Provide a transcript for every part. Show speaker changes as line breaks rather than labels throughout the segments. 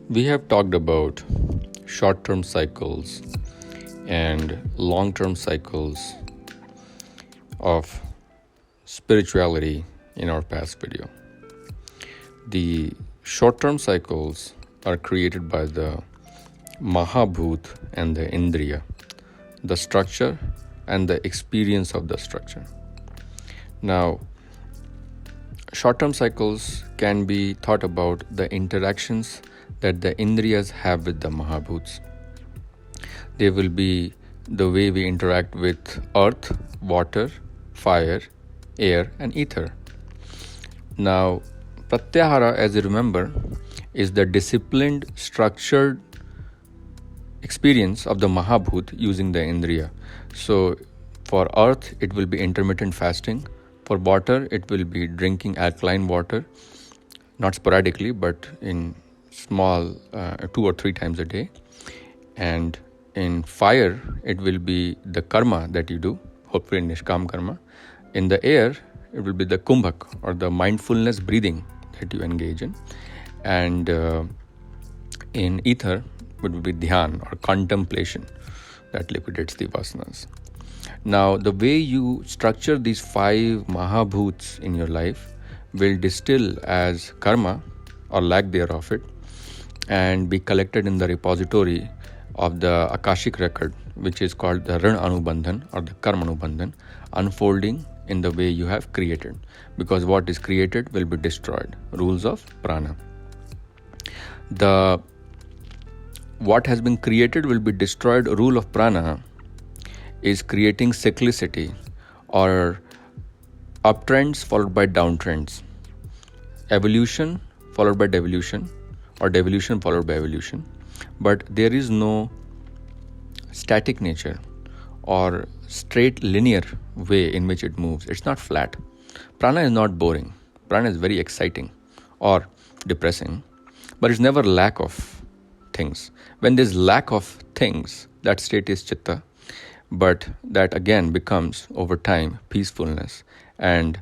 We have talked about short-term cycles and long-term cycles of spirituality in our past video. The short-term cycles are created by the Mahabhut and the Indriya, the structure and the experience of the structure. Now, short-term cycles can be thought about the interactions that the Indriyas have with the Mahabhuts. They will be the way we interact with earth, water, fire, air, and ether. Now, Pratyahara, as you remember, is the disciplined, structured experience of the Mahabhut using the Indriya. So, for earth, it will be intermittent fasting. For water, it will be drinking alkaline water, not sporadically, but in small 2 or 3 times a day. And in fire, it will be the karma that you do, hopefully nishkam karma. In the air, it will be the kumbhak or the mindfulness breathing that you engage in. And in ether, it will be dhyan or contemplation that liquidates the vasanas. Now, the way you structure these 5 Mahabhuts in your life will distill as karma or lack thereof it and be collected in the repository of the Akashic record, which is called the Rin Anubandhan or the Karma Anubandhan, unfolding in the way you have created. Because what is created will be destroyed. Rules of prana. What has been created will be destroyed. Rule of prana is creating cyclicity or uptrends followed by downtrends. Evolution followed by devolution or devolution followed by evolution. But there is no static nature or straight linear way in which it moves. It's not flat. Prana is not boring. Prana is very exciting or depressing, but it's never lack of things. When there's lack of things, that state is chitta, but that again becomes over time peacefulness and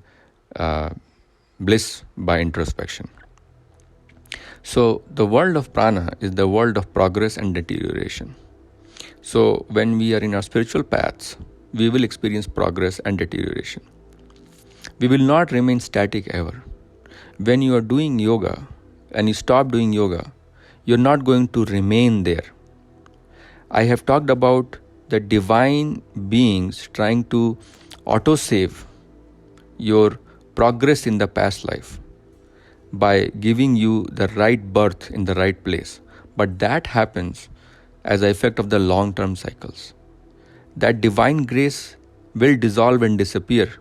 bliss by introspection. So the world of prana is the world of progress and deterioration. So when we are in our spiritual paths, we will experience progress and deterioration. We will not remain static ever. When you are doing yoga and you stop doing yoga, you're not going to remain there. I have talked about the divine beings trying to autosave your progress in the past life by giving you the right birth in the right place. But that happens as an effect of the long-term cycles. That divine grace will dissolve and disappear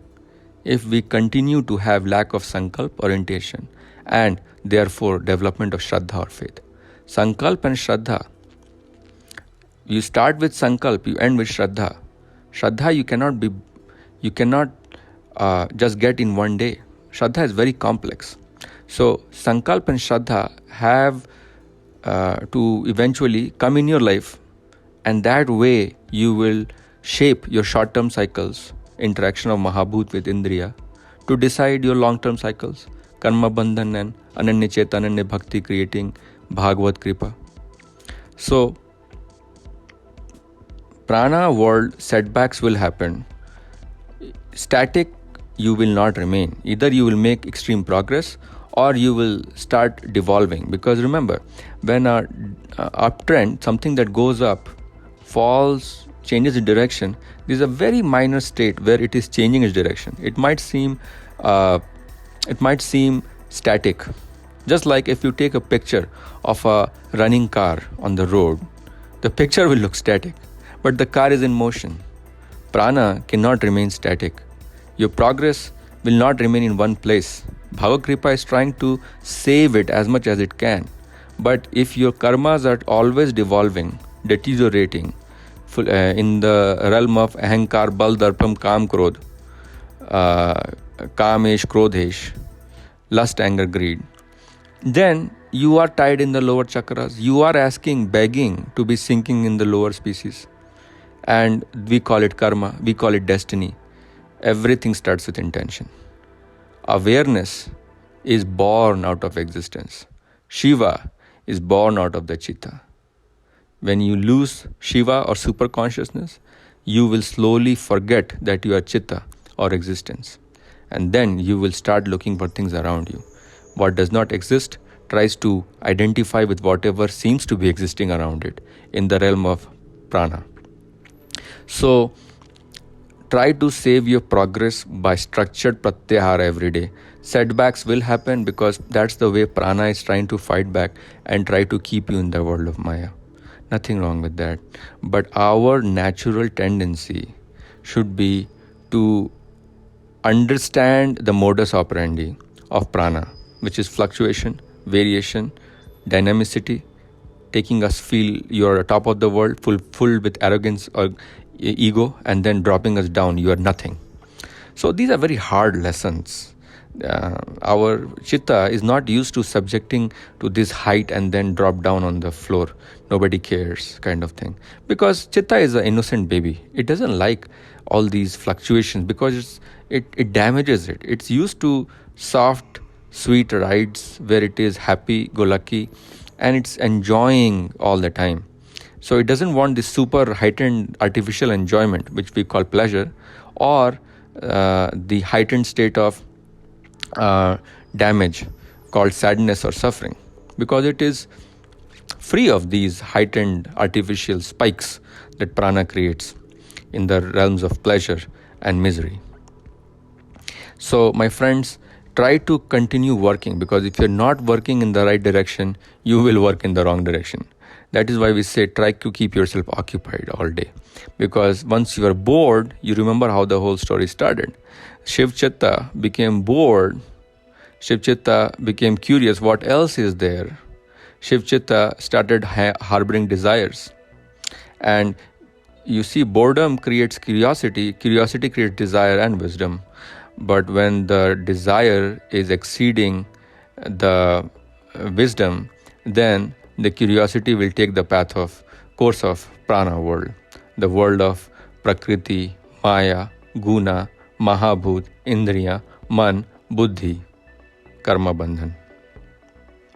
if we continue to have lack of sankalp orientation and therefore development of shraddha or faith. Sankalp and shraddha, you start with sankalp, you end with shraddha. Shraddha you cannot just get in one day. Shraddha is very complex. So sankalp and shraddha have to eventually come in your life, and that way you will shape your short-term cycles, interaction of Mahabhut with Indriya, to decide your long-term cycles, karma bandhan and ananya cheta, ananya bhakti, creating Bhagavad Kripa. So prana world setbacks will happen. Static you will not remain. Either you will make extreme progress or you will start devolving. Because remember, when a uptrend, something that goes up, falls, changes its direction, there is a very minor state where it is changing its direction. It might seem static. Just like if you take a picture of a running car on the road, the picture will look static, but the car is in motion. Prana cannot remain static. Your progress will not remain in one place. Bhagavad Kripa is trying to save it as much as it can. But if your karmas are always devolving, deteriorating, in the realm of ahankar, bal, darpam, kam, krodh, kamesh, krodhesh, lust, anger, greed, then you are tied in the lower chakras. You are begging to be sinking in the lower species. And we call it karma, we call it destiny. Everything starts with intention. Awareness is born out of existence. Shiva is born out of the chitta. When you lose Shiva or super consciousness, you will slowly forget that you are chitta or existence. And then you will start looking for things around you. What does not exist tries to identify with whatever seems to be existing around it in the realm of prana. So, try to save your progress by structured pratyahara every day. Setbacks will happen because that's the way prana is trying to fight back and try to keep you in the world of Maya. Nothing wrong with that. But our natural tendency should be to understand the modus operandi of prana, which is fluctuation, variation, dynamicity, taking us feel you're top of the world, full with arrogance or ego, and then dropping us down, you are nothing. So these are very hard lessons. Our chitta is not used to subjecting to this height and then drop down on the floor. Nobody cares kind of thing. Because chitta is an innocent baby. It doesn't like all these fluctuations because it damages it. It's used to soft, sweet rides where it is happy-go-lucky and it's enjoying all the time. So it doesn't want this super heightened artificial enjoyment, which we call pleasure, or the heightened state of damage called sadness or suffering, because it is free of these heightened artificial spikes that prana creates in the realms of pleasure and misery. So my friends, try to continue working, because if you're not working in the right direction, you will work in the wrong direction. That is why we say try to keep yourself occupied all day, because once you are bored, you remember how the whole story started. Shiv Chitta became bored. Shiv Chitta became curious, what else is there? Shiv Chitta started harboring desires. And you see, boredom creates curiosity. Curiosity creates desire and wisdom. But when the desire is exceeding the wisdom, then the curiosity will take the course of prana world, the world of prakriti, maya, guna, mahabhut, indriya, man, buddhi, karma bandhan.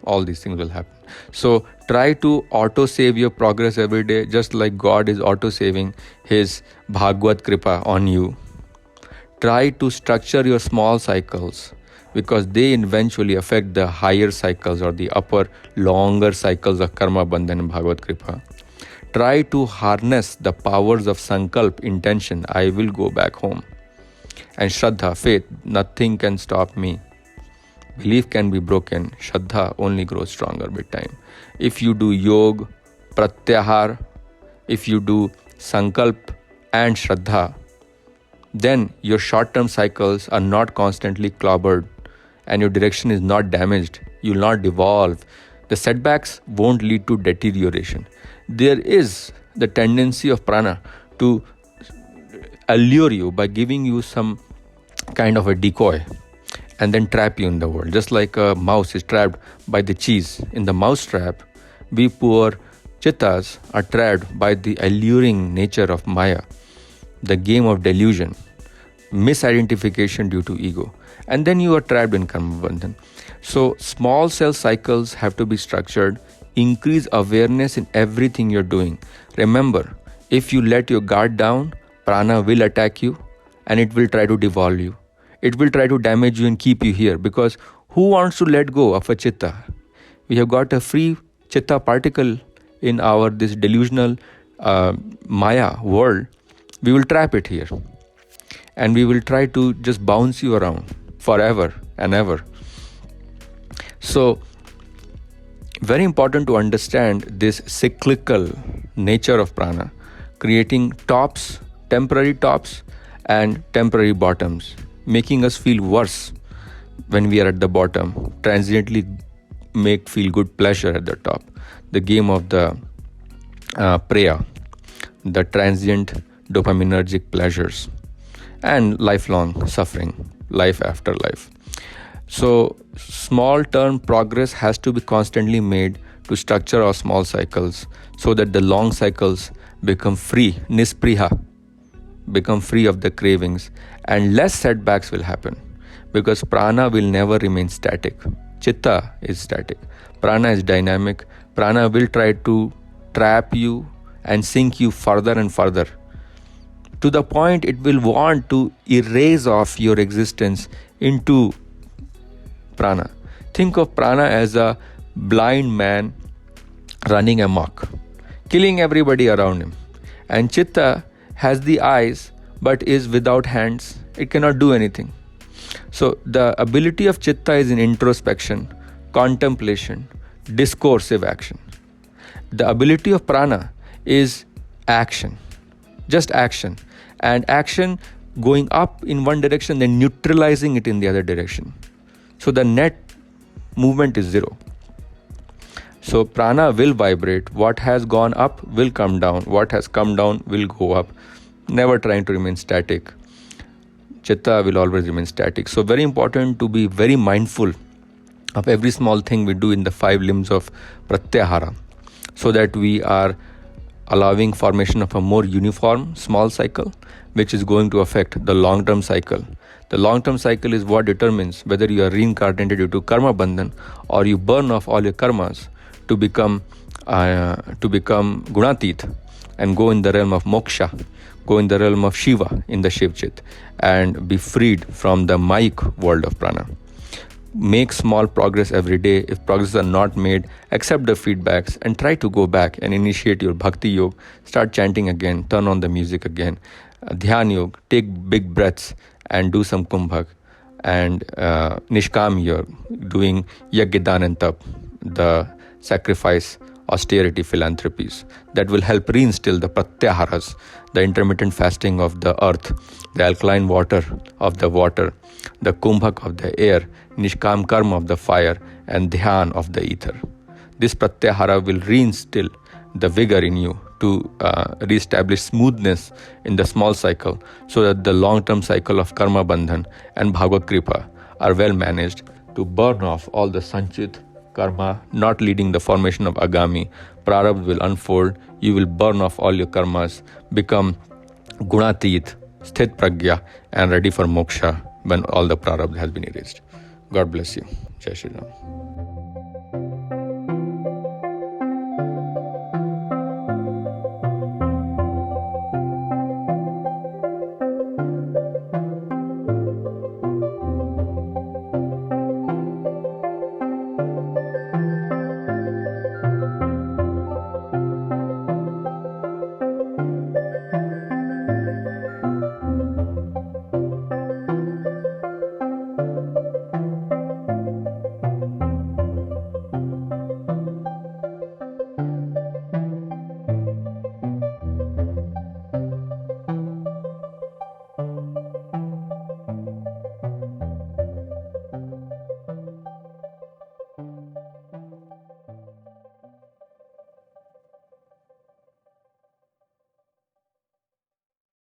All these things will happen. So try to auto-save your progress every day, just like God is auto-saving His Bhagavad Kripa on you. Try to structure your small cycles, because they eventually affect the higher cycles or the upper, longer cycles of karma bandhan and Bhagavad Kripa. Try to harness the powers of sankalp, intention, I will go back home. And Shraddha, faith, nothing can stop me. Belief can be broken, Shraddha only grows stronger with time. If you do yoga, pratyahar, if you do sankalp and Shraddha, then your short-term cycles are not constantly clobbered and your direction is not damaged. You will not devolve. The setbacks won't lead to deterioration. There is the tendency of prana to allure you by giving you some kind of a decoy and then trap you in the world. Just like a mouse is trapped by the cheese. In the mouse trap, we poor chittas are trapped by the alluring nature of Maya, the game of delusion, misidentification due to ego. And then you are trapped in karma bandhan. So small cell cycles have to be structured. Increase awareness in everything you're doing. Remember, if you let your guard down, prana will attack you and it will try to devolve you. It will try to damage you and keep you here, because who wants to let go of a chitta? We have got a free chitta particle in our this delusional Maya world. We will trap it here and we will try to just bounce you around forever and ever. So very important to understand this cyclical nature of prana, creating tops, temporary tops and temporary bottoms, making us feel worse when we are at the bottom, transiently make feel good pleasure at the top. The game of the praya, the transient dopaminergic pleasures and lifelong suffering, life after life. So small term progress has to be constantly made to structure our small cycles so that the long cycles become free, nispriha, become free of the cravings, and less setbacks will happen, because prana will never remain static. Chitta is static. Prana is dynamic. Prana will try to trap you and sink you further and further, to the point it will want to erase off your existence into prana. Think of prana as a blind man running amok, killing everybody around him. And chitta has the eyes but is without hands. It cannot do anything. So the ability of chitta is in introspection, contemplation, discursive action. The ability of prana is action, just action. And action going up in one direction, then neutralizing it in the other direction. So the net movement is zero. So prana will vibrate. What has gone up will come down. What has come down will go up. Never trying to remain static. Chitta will always remain static. So very important to be very mindful of every small thing we do in the 5 limbs of pratyahara, so that we are allowing formation of a more uniform small cycle, which is going to affect the long-term cycle. The long-term cycle is what determines whether you are reincarnated due to karma bandhan or you burn off all your karmas to become gunatit and go in the realm of moksha, go in the realm of Shiva in the Shivchit, and be freed from the Mayik world of prana. Make small progress every day. If progress are not made, accept the feedbacks and try to go back and initiate your bhakti yoga. Start chanting again, turn on the music again. Dhyan yoga, take big breaths and do some kumbhak. And nishkam yoga, doing yagyadan and tap, the sacrifice, austerity, philanthropies. That will help reinstill the pratyaharas, the intermittent fasting of the earth, the alkaline water of the water, the kumbhak of the air, nishkam karma of the fire, and dhyan of the ether. This pratyahara will reinstill the vigor in you to re-establish smoothness in the small cycle, so that the long-term cycle of karma bandhan and bhagavad kripa are well managed to burn off all the sanchit karma, not leading the formation of agami. Prarabdha will unfold. You will burn off all your karmas, become gunatit, sthit pragya, and ready for moksha when all the prarabdha has been erased. God bless you. Jai Shri Ram.